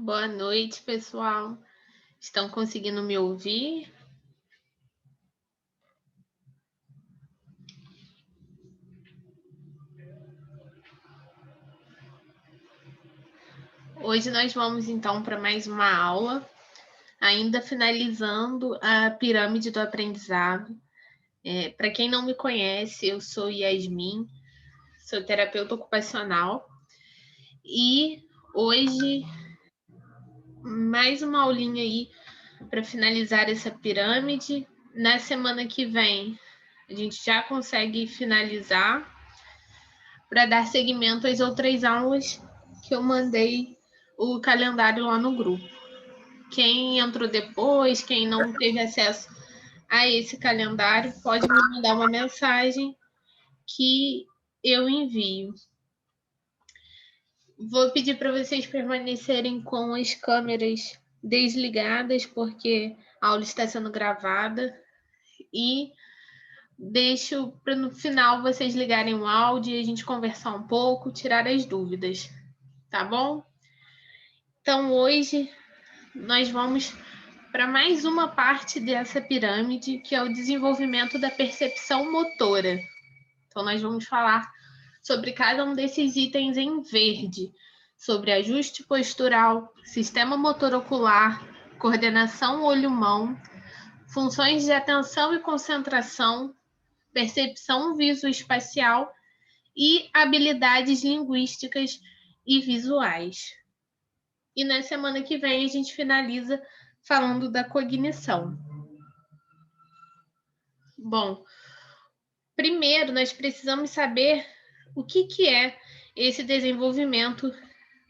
Boa noite, pessoal. Estão conseguindo me ouvir? Hoje nós vamos então para mais uma aula, ainda finalizando a pirâmide do aprendizado. Para quem não me conhece, eu sou Yasmin, sou terapeuta ocupacional e hoje mais uma aulinha aí para finalizar essa pirâmide. Na semana que vem a gente já consegue finalizar para dar seguimento às outras aulas que eu mandei o calendário lá no grupo. Quem entrou depois, quem não teve acesso a esse calendário, pode me mandar uma mensagem que eu envio. Vou pedir para vocês permanecerem com as câmeras desligadas, porque a aula está sendo gravada, e deixo para no final vocês ligarem o áudio e a gente conversar um pouco, tirar as dúvidas, tá bom? Então, hoje nós vamos para mais uma parte dessa pirâmide, que é o desenvolvimento da percepção motora. Então, nós vamos falar sobre cada um desses itens em verde, sobre ajuste postural, sistema motor ocular, coordenação olho-mão, funções de atenção e concentração, percepção visoespacial e habilidades linguísticas e visuais. E na semana que vem a gente finaliza falando da cognição. Bom, primeiro nós precisamos saber o que é esse desenvolvimento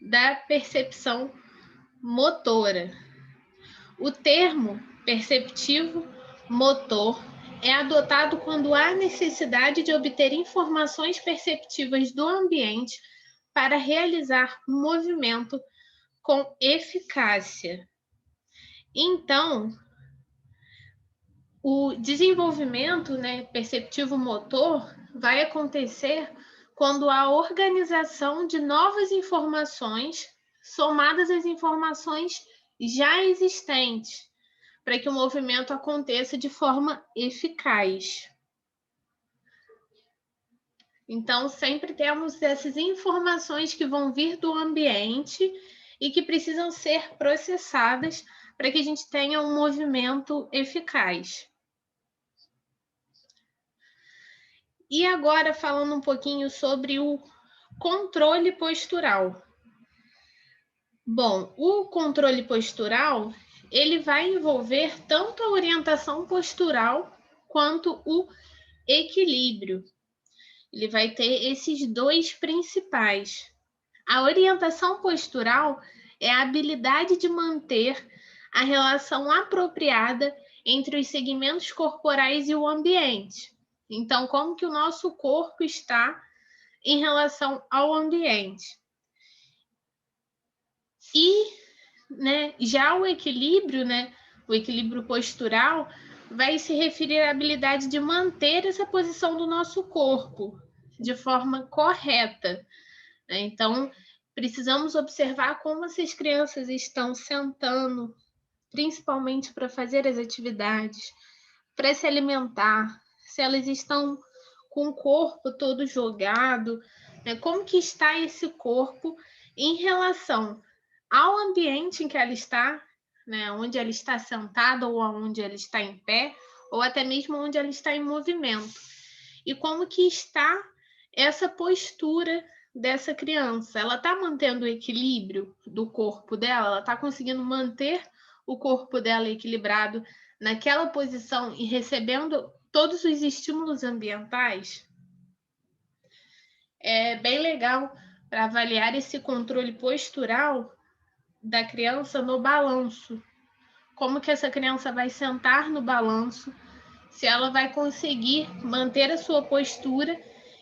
da percepção motora. O termo perceptivo motor é adotado quando há necessidade de obter informações perceptivas do ambiente para realizar um movimento com eficácia. Então, o desenvolvimento, perceptivo motor vai acontecer quando há organização de novas informações somadas às informações já existentes, para que o movimento aconteça de forma eficaz. Então, sempre temos essas informações que vão vir do ambiente e que precisam ser processadas para que a gente tenha um movimento eficaz. E agora, falando um pouquinho sobre o controle postural. Bom, o controle postural, ele vai envolver tanto a orientação postural quanto o equilíbrio. Ele vai ter esses dois principais. A orientação postural é a habilidade de manter a relação apropriada entre os segmentos corporais e o ambiente. Então, como que o nosso corpo está em relação ao ambiente? E, já o equilíbrio postural, vai se referir à habilidade de manter essa posição do nosso corpo de forma correta. Então, precisamos observar como essas crianças estão sentando, principalmente para fazer as atividades, para se alimentar, se elas estão com o corpo todo jogado, como que está esse corpo em relação ao ambiente em que ela está, onde ela está sentada ou onde ela está em pé, ou até mesmo onde ela está em movimento. E como que está essa postura dessa criança? Ela está mantendo o equilíbrio do corpo dela? Ela está conseguindo manter o corpo dela equilibrado naquela posição e recebendo todos os estímulos ambientais? É bem legal para avaliar esse controle postural da criança no balanço. Como que essa criança vai sentar no balanço, se ela vai conseguir manter a sua postura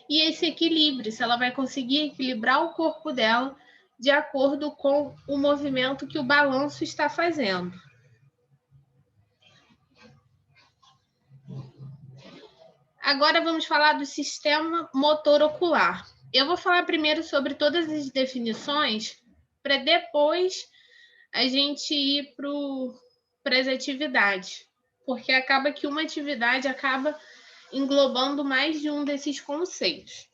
e esse equilíbrio, se ela vai conseguir equilibrar o corpo dela de acordo com o movimento que o balanço está fazendo. Agora vamos falar do sistema motor ocular. Eu vou falar primeiro sobre todas as definições, para depois a gente ir para as atividades, porque acaba que uma atividade acaba englobando mais de um desses conceitos.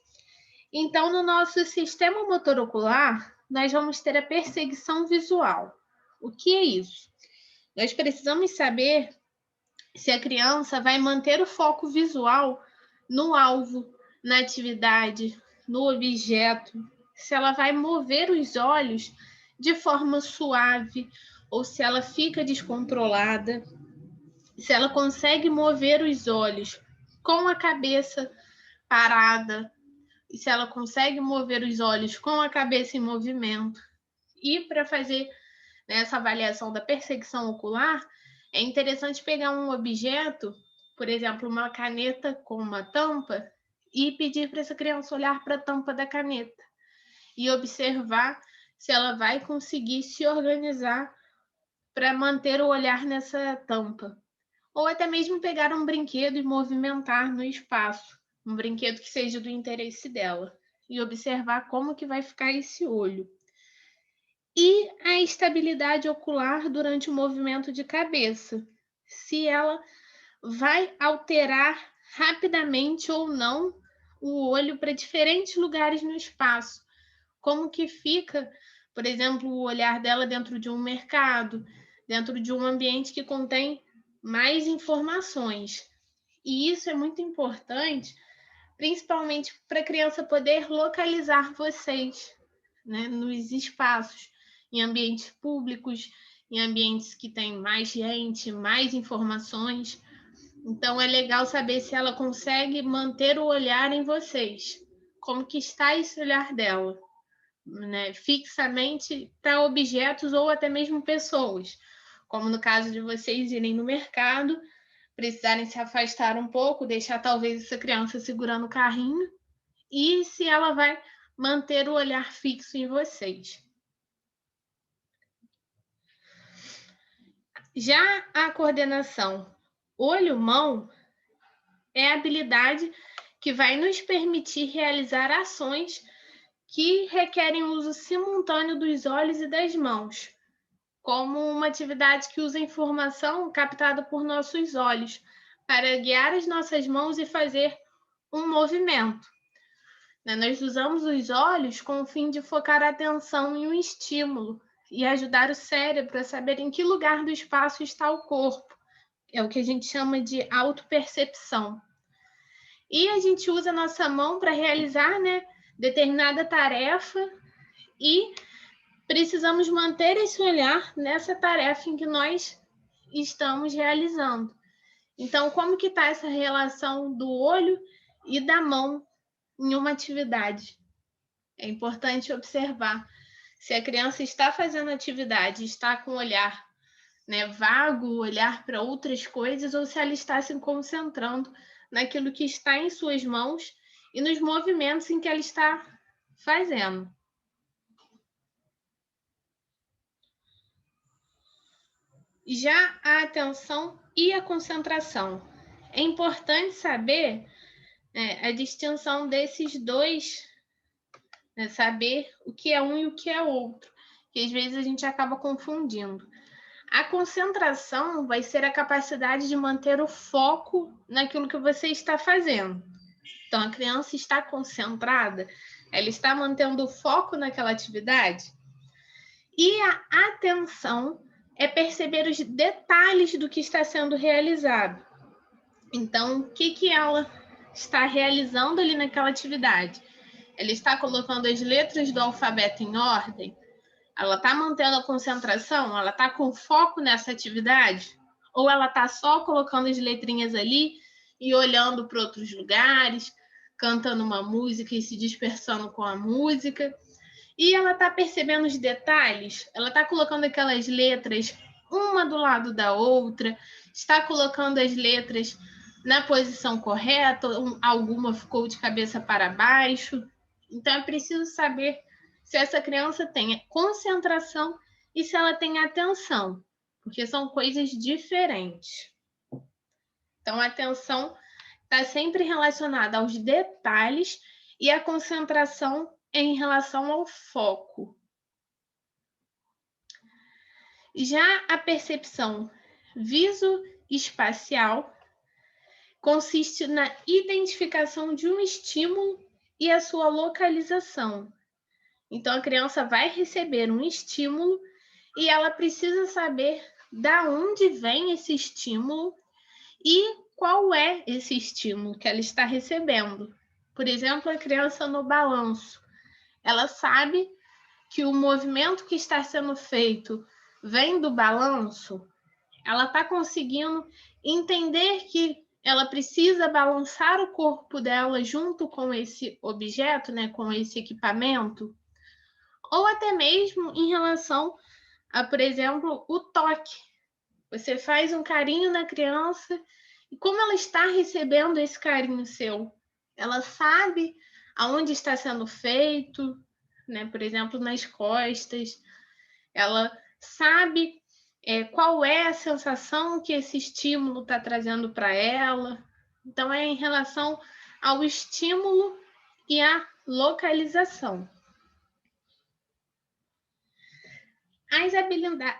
Então, no nosso sistema motor ocular, nós vamos ter a perseguição visual. O que é isso? Nós precisamos saber se a criança vai manter o foco visual no alvo, na atividade, no objeto, se ela vai mover os olhos de forma suave ou se ela fica descontrolada, se ela consegue mover os olhos com a cabeça parada, e se ela consegue mover os olhos com a cabeça em movimento. E para fazer essa avaliação da perseguição ocular, é interessante pegar um objeto, por exemplo, uma caneta com uma tampa, e pedir para essa criança olhar para a tampa da caneta e observar se ela vai conseguir se organizar para manter o olhar nessa tampa. Ou até mesmo pegar um brinquedo e movimentar no espaço, um brinquedo que seja do interesse dela, e observar como que vai ficar esse olho. E a estabilidade ocular durante o movimento de cabeça, se ela vai alterar rapidamente ou não o olho para diferentes lugares no espaço. Como que fica, por exemplo, o olhar dela dentro de um mercado, dentro de um ambiente que contém mais informações. E isso é muito importante, principalmente para a criança poder localizar vocês, né, nos espaços, em ambientes públicos, em ambientes que tem mais gente, mais informações. Então é legal saber se ela consegue manter o olhar em vocês. Como que está esse olhar dela, né, fixamente para objetos ou até mesmo pessoas. Como no caso de vocês irem no mercado, precisarem se afastar um pouco, deixar talvez essa criança segurando o carrinho, e se ela vai manter o olhar fixo em vocês. Já a coordenação olho-mão é a habilidade que vai nos permitir realizar ações que requerem o uso simultâneo dos olhos e das mãos, como uma atividade que usa informação captada por nossos olhos para guiar as nossas mãos e fazer um movimento. Nós usamos os olhos com o fim de focar a atenção em um estímulo e ajudar o cérebro a saber em que lugar do espaço está o corpo. É o que a gente chama de autopercepção. E a gente usa a nossa mão para realizar, determinada tarefa e precisamos manter esse olhar nessa tarefa em que nós estamos realizando. Então, como que está essa relação do olho e da mão em uma atividade? É importante observar se a criança está fazendo atividade, está com o olhar, vago, olhar para outras coisas, ou se ela está se concentrando naquilo que está em suas mãos e nos movimentos em que ela está fazendo. Já a atenção e a concentração. É importante saber a distinção desses dois, saber o que é um e o que é outro, que às vezes a gente acaba confundindo. A concentração vai ser a capacidade de manter o foco naquilo que você está fazendo. Então, a criança está concentrada, ela está mantendo o foco naquela atividade. E a atenção é perceber os detalhes do que está sendo realizado. Então, o que ela está realizando ali naquela atividade? Ela está colocando as letras do alfabeto em ordem? Ela está mantendo a concentração? Ela está com foco nessa atividade? Ou ela está só colocando as letrinhas ali e olhando para outros lugares, cantando uma música e se dispersando com a música? E ela está percebendo os detalhes? Ela está colocando aquelas letras uma do lado da outra? Está colocando as letras na posição correta? Alguma ficou de cabeça para baixo? Então, é preciso saber se essa criança tem concentração e se ela tem atenção, porque são coisas diferentes. Então, a atenção está sempre relacionada aos detalhes e a concentração em relação ao foco. Já a percepção visoespacial consiste na identificação de um estímulo e a sua localização. Então, a criança vai receber um estímulo e ela precisa saber da onde vem esse estímulo e qual é esse estímulo que ela está recebendo. Por exemplo, a criança no balanço. Ela sabe que o movimento que está sendo feito vem do balanço, ela está conseguindo entender que ela precisa balançar o corpo dela junto com esse objeto, né, com esse equipamento, ou até mesmo em relação a, por exemplo, o toque. Você faz um carinho na criança e como ela está recebendo esse carinho seu? Ela sabe aonde está sendo feito, né? Por exemplo, nas costas. Ela sabe qual é a sensação que esse estímulo está trazendo para ela. Então, é em relação ao estímulo e à localização. As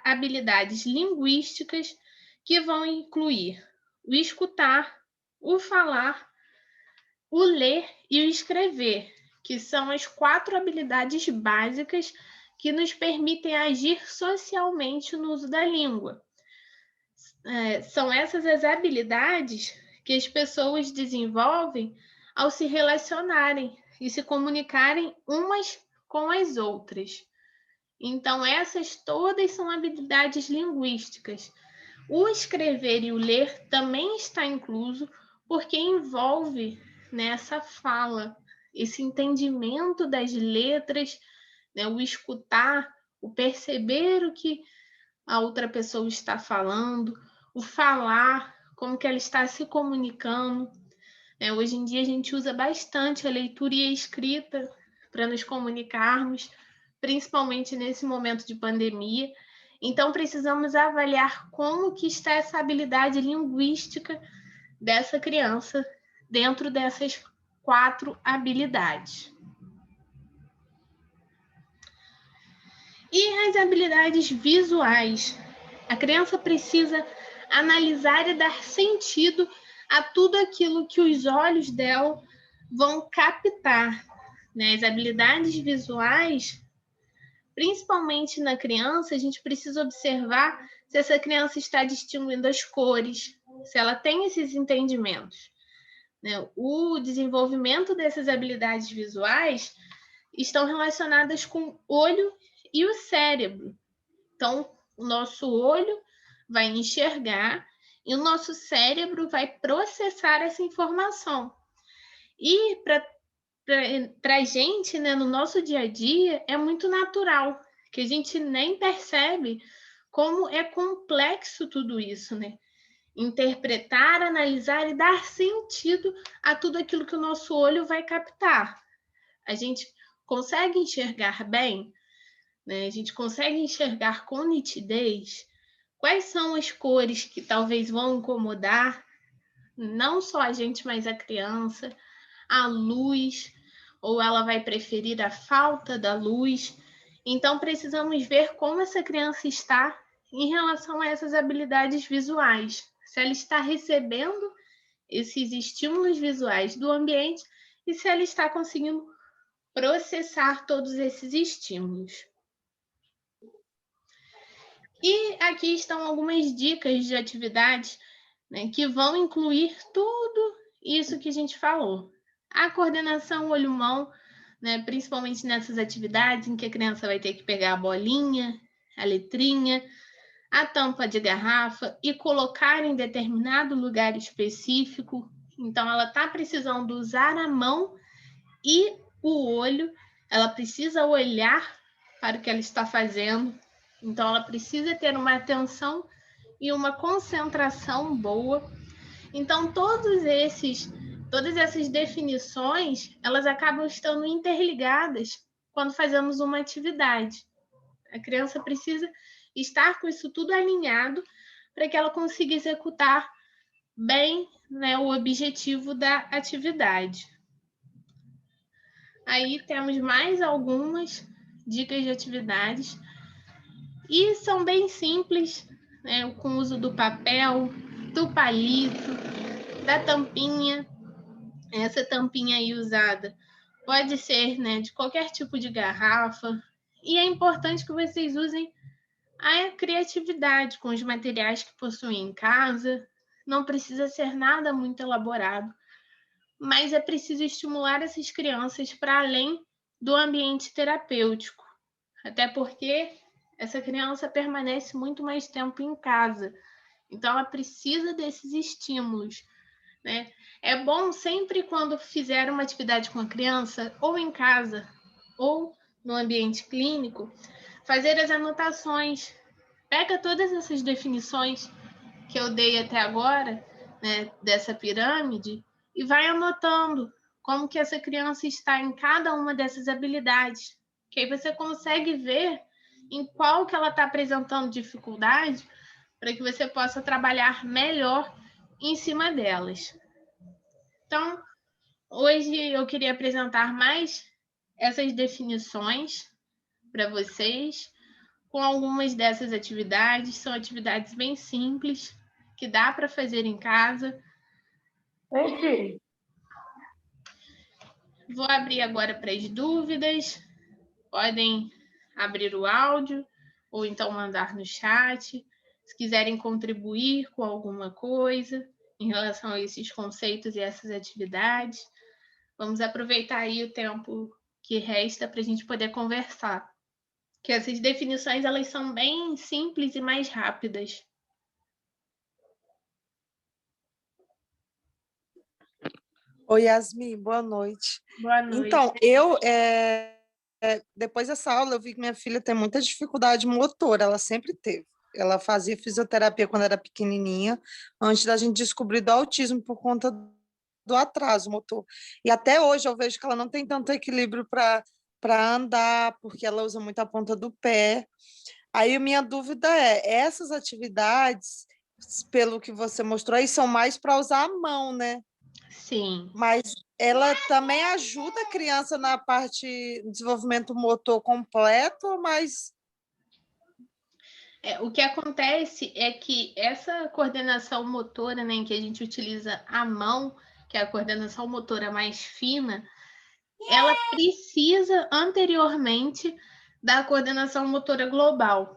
habilidades linguísticas que vão incluir o escutar, o falar, o ler e o escrever, que são as 4 habilidades básicas que nos permitem agir socialmente no uso da língua. São essas as habilidades que as pessoas desenvolvem ao se relacionarem e se comunicarem umas com as outras. Então, essas todas são habilidades linguísticas. O escrever e o ler também está incluso, porque envolve nessa fala, esse entendimento das letras, né, o escutar, o perceber o que a outra pessoa está falando, o falar, como que ela está se comunicando. Hoje em dia a gente usa bastante a leitura e a escrita para nos comunicarmos, principalmente nesse momento de pandemia. Então, precisamos avaliar como que está essa habilidade linguística dessa criança dentro dessas 4 habilidades. E as habilidades visuais? A criança precisa analisar e dar sentido a tudo aquilo que os olhos dela vão captar. As habilidades visuais, principalmente na criança, a gente precisa observar se essa criança está distinguindo as cores, se ela tem esses entendimentos. O desenvolvimento dessas habilidades visuais estão relacionadas com o olho e o cérebro. Então, o nosso olho vai enxergar e o nosso cérebro vai processar essa informação. E para a gente, no nosso dia a dia, é muito natural, que a gente nem percebe como é complexo tudo isso, Interpretar, analisar e dar sentido a tudo aquilo que o nosso olho vai captar. A gente consegue enxergar bem, A gente consegue enxergar com nitidez quais são as cores que talvez vão incomodar, não só a gente, mas a criança, a luz, ou ela vai preferir a falta da luz. Então, precisamos ver como essa criança está em relação a essas habilidades visuais. Se ela está recebendo esses estímulos visuais do ambiente e se ela está conseguindo processar todos esses estímulos. E aqui estão algumas dicas de atividades, que vão incluir tudo isso que a gente falou. A coordenação olho-mão, principalmente nessas atividades em que a criança vai ter que pegar a bolinha, a letrinha, a tampa de garrafa e colocar em determinado lugar específico. Então, ela está precisando usar a mão e o olho, ela precisa olhar para o que ela está fazendo. Então, ela precisa ter uma atenção e uma concentração boa. Então, todas essas definições, elas acabam estando interligadas quando fazemos uma atividade. A criança precisa estar com isso tudo alinhado para que ela consiga executar bem, o objetivo da atividade. Aí temos mais algumas dicas de atividades. E são bem simples, né, com o uso do papel, do palito, da tampinha. Essa tampinha aí usada pode ser, né, de qualquer tipo de garrafa. E é importante que vocês usem a criatividade com os materiais que possuem em casa. Não precisa ser nada muito elaborado, mas é preciso estimular essas crianças para além do ambiente terapêutico. Até porque essa criança permanece muito mais tempo em casa. Então, ela precisa desses estímulos, né? É bom sempre quando fizer uma atividade com a criança, ou em casa, ou no ambiente clínico, fazer as anotações. Pega todas essas definições que eu dei até agora, né, dessa pirâmide, e vai anotando como que essa criança está em cada uma dessas habilidades. Que aí você consegue ver em qual que ela está apresentando dificuldade para que você possa trabalhar melhor em cima delas. Então, hoje eu queria apresentar mais essas definições para vocês, com algumas dessas atividades. São atividades bem simples, que dá para fazer em casa. Entendi. Vou abrir agora para as dúvidas. Podem abrir o áudio ou então mandar no chat. Se quiserem contribuir com alguma coisa em relação a esses conceitos e essas atividades, vamos aproveitar aí o tempo que resta para a gente poder conversar. Que essas definições elas são bem simples e mais rápidas. Oi, Yasmin, boa noite. Boa noite. Então, depois dessa aula, eu vi que minha filha tem muita dificuldade motora, ela sempre teve. Ela fazia fisioterapia quando era pequenininha, antes da gente descobrir do autismo por conta do atraso motor. E até hoje eu vejo que ela não tem tanto equilíbrio para andar, porque ela usa muito a ponta do pé. Aí minha dúvida é, essas atividades, pelo que você mostrou aí, são mais para usar a mão, né? Sim. Mas ela também ajuda a criança na parte de desenvolvimento motor completo, mas... O que acontece é que essa coordenação motora, né, em que a gente utiliza a mão, que é a coordenação motora mais fina, ela precisa anteriormente da coordenação motora global.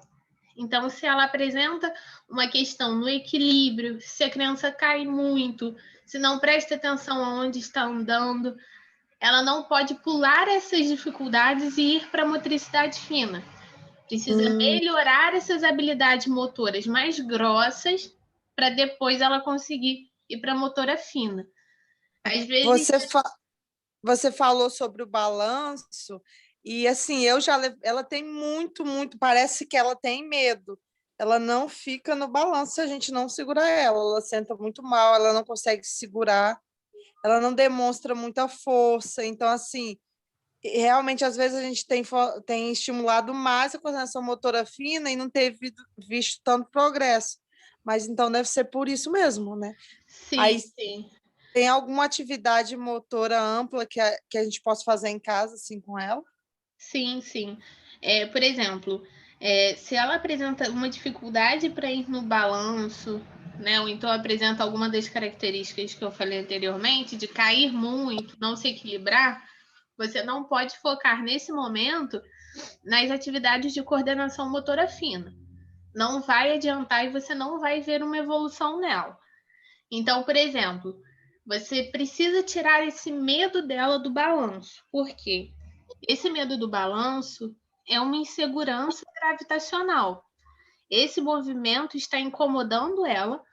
Então, se ela apresenta uma questão no equilíbrio, se a criança cai muito, se não presta atenção aonde está andando, ela não pode pular essas dificuldades e ir para a motricidade fina. Precisa melhorar essas habilidades motoras mais grossas para depois ela conseguir ir para a motora fina. Às vezes... Você falou sobre o balanço, e assim, ela tem muito, parece que ela tem medo. Ela não fica no balanço se a gente não segurar ela. Ela senta muito mal, ela não consegue segurar, ela não demonstra muita força. Então, assim, realmente, às vezes, a gente tem estimulado mais a coordenação motora fina e não ter visto tanto progresso. Mas então deve ser por isso mesmo, né? Sim, Aí, sim. tem alguma atividade motora ampla que a gente possa fazer em casa, assim, com ela? Sim, sim. Por exemplo, se ela apresenta uma dificuldade para ir no balanço, né, ou então apresenta alguma das características que eu falei anteriormente, de cair muito, não se equilibrar, você não pode focar nesse momento nas atividades de coordenação motora fina. Não vai adiantar e você não vai ver uma evolução nela. Então, por exemplo, você precisa tirar esse medo dela do balanço. Por quê? Esse medo do balanço é uma insegurança gravitacional. Esse movimento está incomodando ela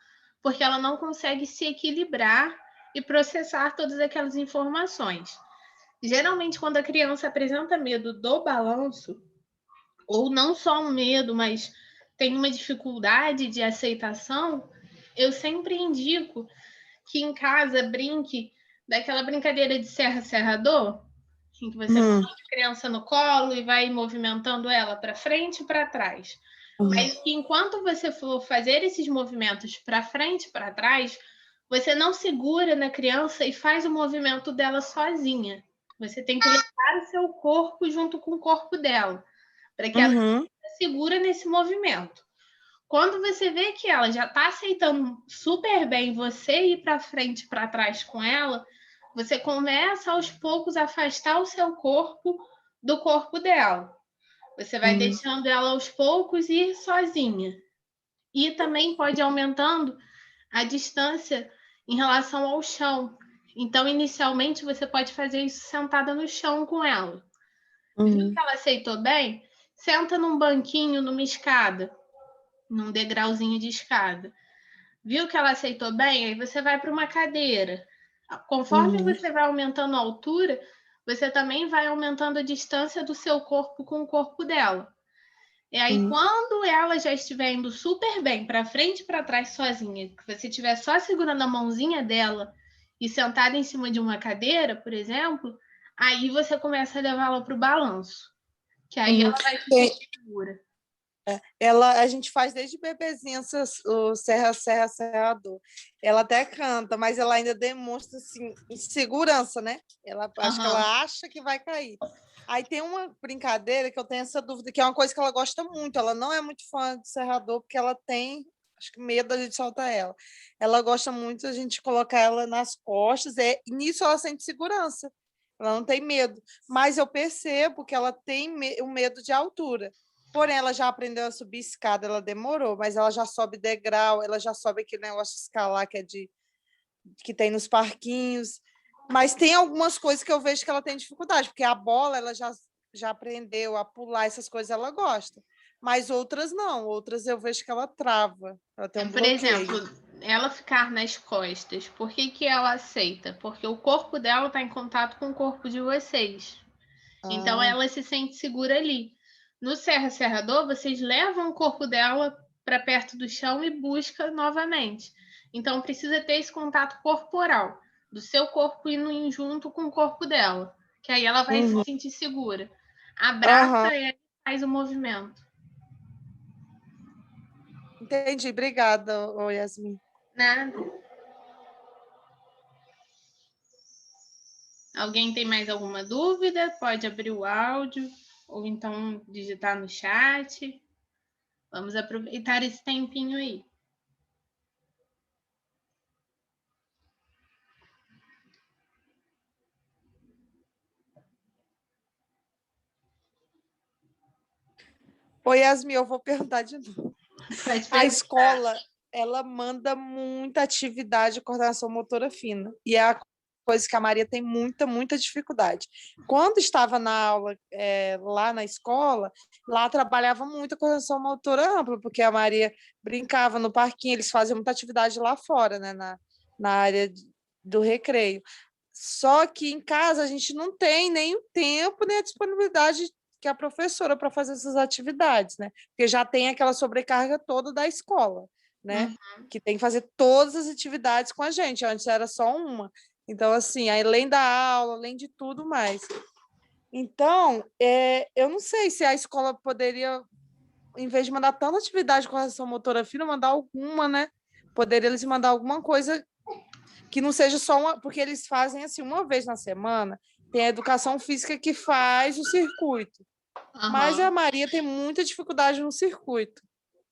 porque ela não consegue se equilibrar e processar todas aquelas informações. Geralmente, quando a criança apresenta medo do balanço, ou não só um medo, mas tem uma dificuldade de aceitação, eu sempre indico que em casa brinque daquela brincadeira de serra-serrador, em que você põe a criança no colo e vai movimentando ela para frente e para trás. Mas que enquanto você for fazer esses movimentos para frente e para trás, você não segura na criança e faz o movimento dela sozinha. Você tem que levar o seu corpo junto com o corpo dela, para que ela segura nesse movimento. Quando você vê que ela já está aceitando super bem você ir para frente e para trás com ela, você começa aos poucos a afastar o seu corpo do corpo dela. Você vai deixando ela aos poucos ir sozinha. E também pode ir aumentando a distância em relação ao chão. Então, inicialmente, você pode fazer isso sentada no chão com ela. Viu que ela aceitou bem? Senta num banquinho, numa escada, num degrauzinho de escada. Viu que ela aceitou bem? Aí você vai para uma cadeira. Conforme você vai aumentando a altura, você também vai aumentando a distância do seu corpo com o corpo dela. E aí, quando ela já estiver indo super bem para frente e para trás sozinha, que você estiver só segurando a mãozinha dela e sentada em cima de uma cadeira, por exemplo, aí você começa a levá-la para o balanço, que aí ela vai se sentir segura. A gente faz desde bebezinha o serra, serra, serrador. Ela até canta, mas ela ainda demonstra assim, insegurança, né? Acho que ela acha que vai cair. Aí tem uma brincadeira que eu tenho essa dúvida, que é uma coisa que ela gosta muito. Ela não é muito fã de serrador, porque ela tem, acho que medo da gente soltar ela. Ela gosta muito da gente colocar ela nas costas, e nisso ela sente segurança. Ela não tem medo. Mas eu percebo que ela tem o medo de altura. Porém, ela já aprendeu a subir escada, ela demorou, mas ela já sobe degrau, ela já sobe aquele negócio de escalar que tem nos parquinhos. Mas tem algumas coisas que eu vejo que ela tem dificuldade, porque a bola ela já aprendeu a pular, essas coisas ela gosta. Mas outras não, outras eu vejo que ela trava, ela tem um Por bloqueio. exemplo, ela ficar nas costas, por que ela aceita? Porque o corpo dela está em contato com o corpo de vocês. Então ela se sente segura ali. No serra-serrador, vocês levam o corpo dela para perto do chão e busca novamente. Então precisa ter esse contato corporal, do seu corpo indo junto com o corpo dela, que aí ela vai se sentir segura. Abraça ela e faz o movimento. Entendi, obrigada, Yasmin. Nada. Alguém tem mais alguma dúvida? Pode abrir o áudio ou então digitar no chat. Vamos aproveitar esse tempinho aí. Oi, Yasmin, eu vou perguntar de novo. A escola, ela manda muita atividade de coordenação motora fina. E é a coisa que a Maria tem muita dificuldade. Quando estava na aula lá na escola, lá trabalhava muito a coordenação motora ampla, porque a Maria brincava no parquinho, eles faziam muita atividade lá fora, né, na área do recreio. Só que em casa a gente não tem nem o tempo, nem a disponibilidade que a professora para fazer essas atividades, né? Porque já tem aquela sobrecarga toda da escola, né? Que tem que fazer todas as atividades com a gente. Antes era só uma. Então, assim, além da aula, além de tudo mais. Então, eu não sei se a escola poderia, em vez de mandar tanta atividade de correção motora fina, mandar alguma, né? Poderia eles mandar alguma coisa que não seja só uma, porque eles fazem assim uma vez na semana, tem a educação física que faz o circuito. Mas a Maria tem muita dificuldade no circuito.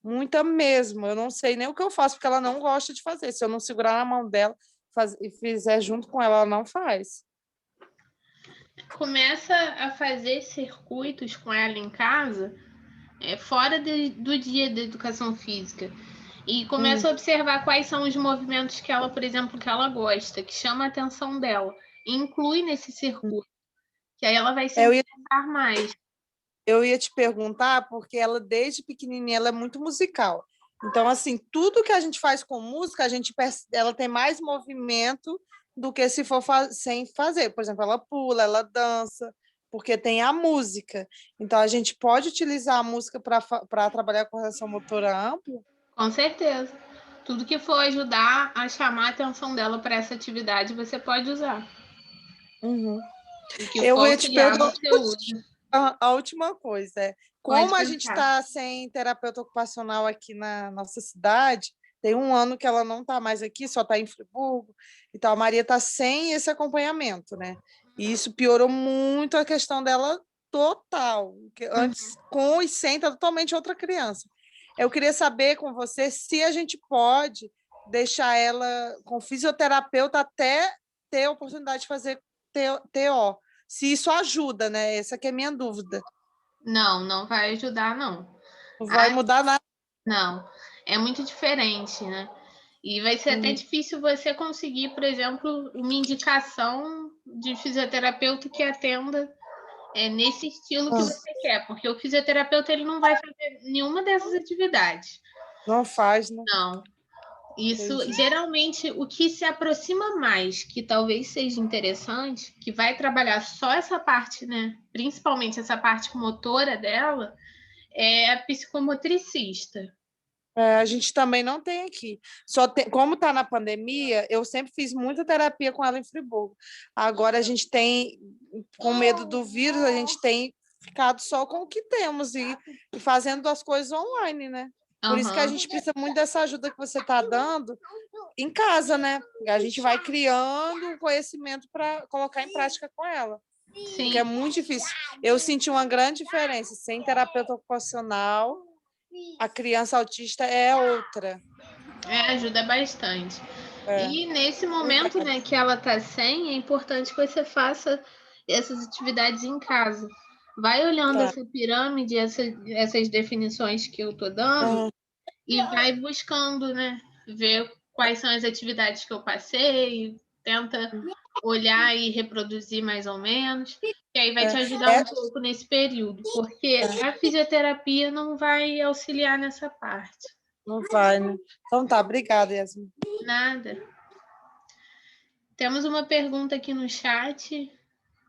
Muita mesmo. Eu não sei nem o que eu faço, porque ela não gosta de fazer. Se eu não segurar na mão dela e fizer junto com ela, ela não faz. Começa a fazer circuitos com ela em casa, fora do dia da educação física. E começa a observar quais são os movimentos que ela, por exemplo, que ela gosta, que chama a atenção dela. E inclui nesse circuito. Que aí ela vai se interessar mais. Eu ia te perguntar, porque ela, desde pequenininha, ela é muito musical. Então, assim, tudo que a gente faz com música, ela tem mais movimento do que se for sem fazer. Por exemplo, ela pula, ela dança, porque tem a música. Então, a gente pode utilizar a música para trabalhar com coordenação motora ampla? Com certeza. Tudo que for ajudar a chamar a atenção dela para essa atividade, você pode usar. O que Eu for ia te perguntar você usa. a última coisa. Como a gente está sem terapeuta ocupacional aqui na nossa cidade, tem um ano que ela não está mais aqui, só está em Friburgo, então a Maria está sem esse acompanhamento, né? E isso piorou muito a questão dela total. Antes, com e sem, tá totalmente outra criança. Eu queria saber com você se a gente pode deixar ela com fisioterapeuta até ter a oportunidade de fazer TO. Se isso ajuda, né? Essa que é a minha dúvida. Não, não vai ajudar, não. Não vai mudar nada. Não, é muito diferente, né? E vai ser até difícil você conseguir, por exemplo, uma indicação de fisioterapeuta que atenda nesse estilo que você quer, porque o fisioterapeuta ele não vai fazer nenhuma dessas atividades. Não faz, né? Não. Isso, geralmente, o que se aproxima mais, que talvez seja interessante, que vai trabalhar só essa parte, né? Principalmente essa parte motora dela, é a psicomotricista. A gente também não tem aqui. Como está na pandemia, eu sempre fiz muita terapia com ela em Friburgo. Agora a gente tem, com medo do vírus, a gente tem ficado só com o que temos e fazendo as coisas online, né? Por isso que a gente precisa muito dessa ajuda que você está dando em casa, né? A gente vai criando um conhecimento para colocar em prática com ela. Sim. Porque é muito difícil. Eu senti uma grande diferença. Sem terapeuta ocupacional, a criança autista é outra. Ajuda bastante. E nesse momento, né, que ela tá sem, é importante que você faça essas atividades em casa. Vai olhando essa pirâmide, essas definições que eu tô dando, e vai buscando, né, ver quais são as atividades que eu passei, tenta olhar e reproduzir mais ou menos, que aí vai te ajudar um pouco nesse período, porque a fisioterapia não vai auxiliar nessa parte. Não vai, né? Então tá, obrigada, Yasmin. Nada. Temos uma pergunta aqui no chat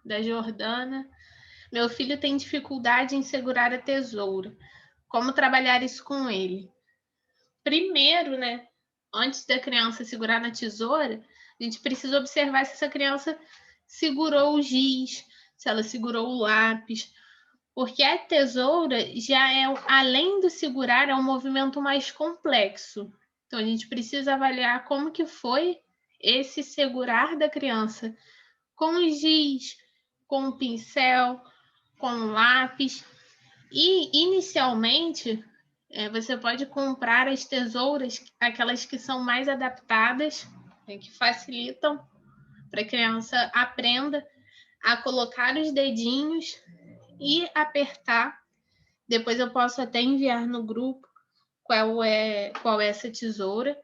da Jordana. Meu filho tem dificuldade em segurar a tesoura. Como trabalhar isso com ele? Primeiro, né, antes da criança segurar na tesoura, a gente precisa observar se essa criança segurou o giz, se ela segurou o lápis, porque a tesoura já é, além do segurar, é um movimento mais complexo. Então, a gente precisa avaliar como que foi esse segurar da criança com o giz, com o pincel, com o lápis. E, inicialmente, você pode comprar as tesouras, aquelas que são mais adaptadas, que facilitam para a criança aprenda a colocar os dedinhos e apertar. Depois eu posso até enviar no grupo qual é essa tesoura.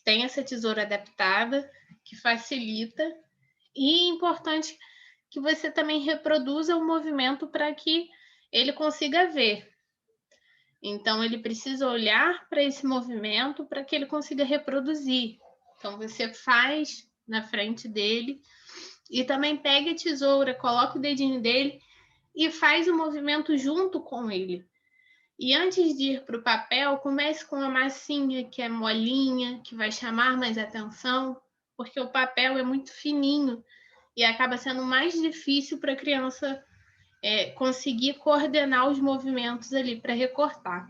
Tem essa tesoura adaptada, que facilita. E é importante que você também reproduza o movimento para que ele consiga ver. Então, ele precisa olhar para esse movimento para que ele consiga reproduzir. Então, você faz na frente dele e também pega a tesoura, coloca o dedinho dele e faz o movimento junto com ele. E antes de ir para o papel, comece com a massinha, que é molinha, que vai chamar mais atenção, porque o papel é muito fininho e acaba sendo mais difícil para a criança conseguir coordenar os movimentos ali para recortar.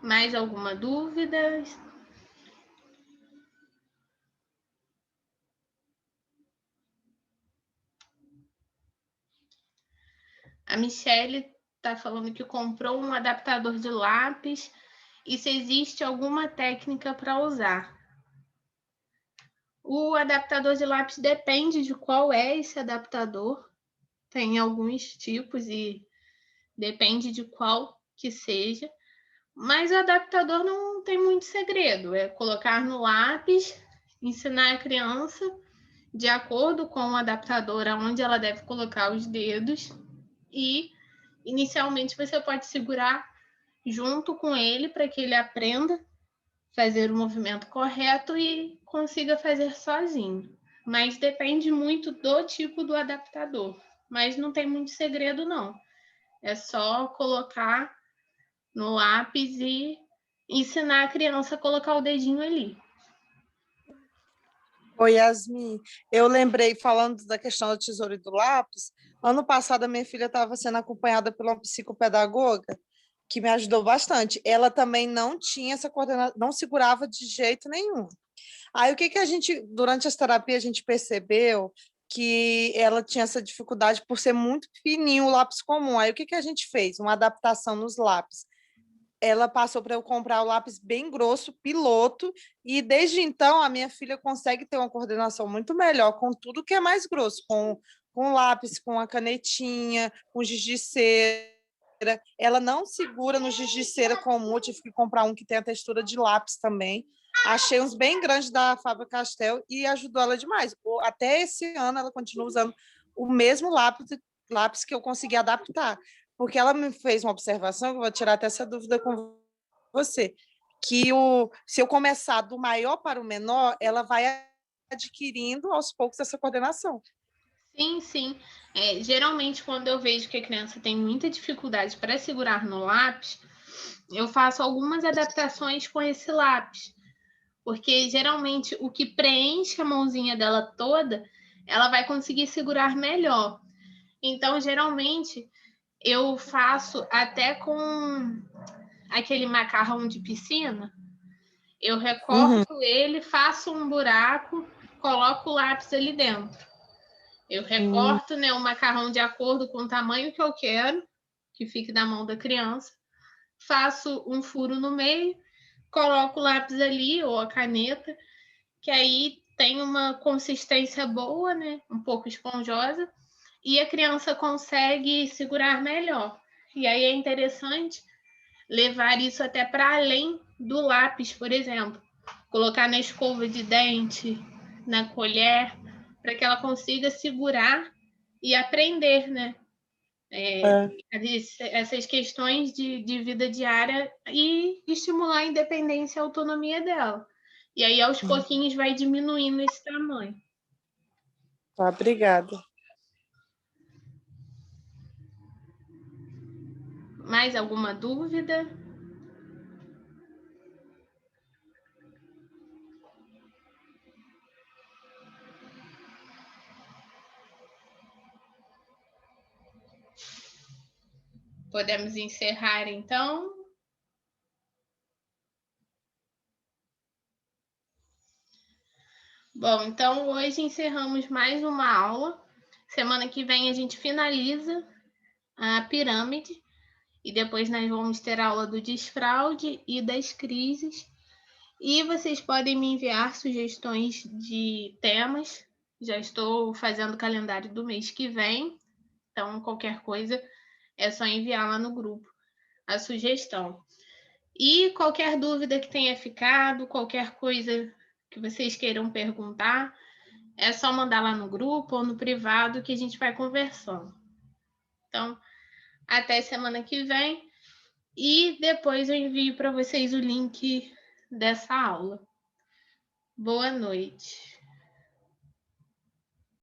Mais alguma dúvida? A Michelle está falando que comprou um adaptador de lápis e se existe alguma técnica para usar. O adaptador de lápis depende de qual é esse adaptador. Tem alguns tipos e depende de qual que seja. Mas o adaptador não tem muito segredo. É colocar no lápis, ensinar a criança de acordo com o adaptador aonde ela deve colocar os dedos e inicialmente você pode segurar junto com ele para que ele aprenda a fazer o movimento correto e consiga fazer sozinho. Mas depende muito do tipo do adaptador. Mas não tem muito segredo, não. É só colocar no lápis e ensinar a criança a colocar o dedinho ali. Oi, Yasmin. Eu lembrei, falando da questão da tesoura e do lápis, ano passado a minha filha estava sendo acompanhada por uma psicopedagoga que me ajudou bastante. Ela também não tinha essa coordenação, não segurava de jeito nenhum. Aí o que a gente, durante essa terapia, a gente percebeu que ela tinha essa dificuldade por ser muito fininho o lápis comum. Aí o que a gente fez? Uma adaptação nos lápis. Ela passou para eu comprar o lápis bem grosso, piloto, e desde então a minha filha consegue ter uma coordenação muito melhor com tudo que é mais grosso, com lápis, com a canetinha, com giz de cera. Ela não segura no giz de cera comum, eu tive que comprar um que tem a textura de lápis também. Achei uns bem grandes da Faber-Castell e ajudou ela demais. Até esse ano ela continua usando o mesmo lápis que eu consegui adaptar. Porque ela me fez uma observação, que eu vou tirar até essa dúvida com você, que se eu começar do maior para o menor, ela vai adquirindo aos poucos essa coordenação. Sim, sim. Geralmente, quando eu vejo que a criança tem muita dificuldade para segurar no lápis, eu faço algumas adaptações com esse lápis, porque geralmente o que preenche a mãozinha dela toda, ela vai conseguir segurar melhor. Então, geralmente, eu faço até com aquele macarrão de piscina, eu recorto ele, faço um buraco, coloco o lápis ali dentro. Eu recorto, né, o macarrão de acordo com o tamanho que eu quero, que fique da mão da criança. Faço um furo no meio, coloco o lápis ali ou a caneta, que aí tem uma consistência boa, né, um pouco esponjosa, e a criança consegue segurar melhor. E aí é interessante levar isso até para além do lápis, por exemplo. Colocar na escova de dente, na colher, para que ela consiga segurar e aprender, né? Essas questões de vida diária e estimular a independência e a autonomia dela. E aí, aos pouquinhos, vai diminuindo esse tamanho. Tá, obrigada. Mais alguma dúvida? Podemos encerrar, então. Bom, então hoje encerramos mais uma aula. Semana que vem a gente finaliza a pirâmide e depois nós vamos ter a aula do desfraude e das crises. E vocês podem me enviar sugestões de temas. Já estou fazendo o calendário do mês que vem, então qualquer coisa é só enviar lá no grupo a sugestão. E qualquer dúvida que tenha ficado, qualquer coisa que vocês queiram perguntar, é só mandar lá no grupo ou no privado que a gente vai conversando. Então, até semana que vem. E depois eu envio para vocês o link dessa aula. Boa noite.